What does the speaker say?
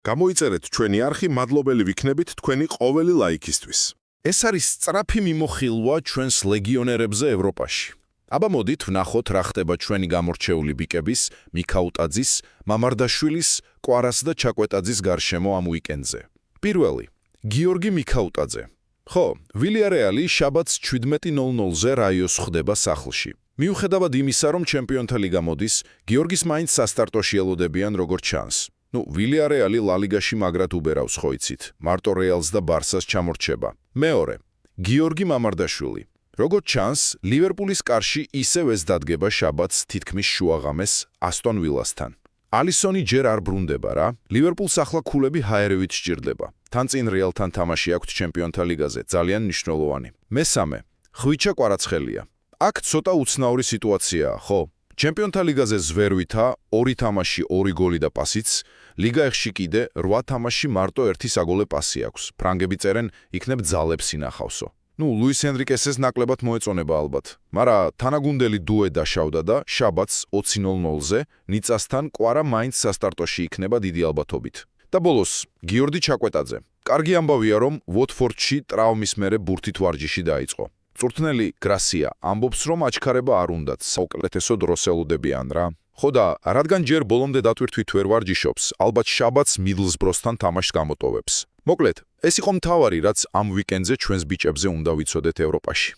გამოიწერეთ ჩვენი არხი, მადლობელი ვიქნებით თქვენი ყოველი ლაიქისთვის. ეს არის სწრაფი მიმოხილვა ჩვენს ლეგიონერებზე ევროპაში. აბა მოდით ვნახოთ რა ხდება ჩვენი გამორჩეული ბიკების, მიქაუტაძის, მამარდაშვილის, კვარას და ჩაკვეტაძის გარშემო ამ უიკენდზე. პირველი, გიორგი მიქაუტაძე. ხო, ვილიარეალი შაბათს 17:00-ზე რაიოს ხვდება სახლში. მიუხედავად იმისა, რომ ჩემპიონთა ლიგა მოდის, გიორგის მაინც სასტარტოში ელოდებიან როგორც ჩანს. ვილიარეალი ლალიგაში მაგრად უბერავს ხო იცით, მარტო რეალს და ბარსას ჩამორჩება. მეორე, გიორგი მამარდაშვილი. როგორც ჩანს, ლივერპულის კარში ისევ ეს დადგება შაბათს თითქმის შუაღამეს ასტონ ვილასთან. ალისონი ჯერ არ ბრუნდება რა, ლივერპულს ახლა ქულები ჰაერევით სჭირდება. თან წინ რეალთან თამაში აქვთ ჩემპიონთა ლიგაზე, ძალიან მნიშვნელოვანი. მესამე, ხვიჩა კვარაცხელია. აქ ცოტა უცნაური სიტუაციაა, ხო? ჩემპიონთა ლიგაზე ზვერვითა, 2 თამაში 2 გოლი და პასიც, ლიგა ეხში კიდე 8 თამაში მარტო 1 საგოლე პასი აქვს. ფრანგები წერენ, იქნებ ძალებს ინახავსო. ლუის ენრიკესეს ნაკლებად მოეწონება ალბათ, მაგრამ თანაგუნდელი დუე დაშავდა და შაბათს 20:00-ზე ნიცასთან კვარა მაინც სასტარტოში იქნება დიდი ალბათობით. და ბოლოს, გიორგი ჩაკვეტაძე. კარგი ამბავია, რომ ვოტფორდში ტრავმის მერე ბურთით ვარჯიში დაიწყო. წვრთნელი გრასია ამბობს, რომ აჩქარება არ უნდათ, საუკეთესო დროს ელოდებიან რა. ხო და რადგან ჯერ ბოლომდე დატვირთვით ვერ ვარჯიშობს, ალბათ შაბათს მიდლსბროსთან თამაშს გამოტოვებს. მოკლედ, ეს იყო მთავარი, რაც ამ უიკენდზე ჩვენს ბიჭებზე უნდა ვიცოდეთ ევროპაში.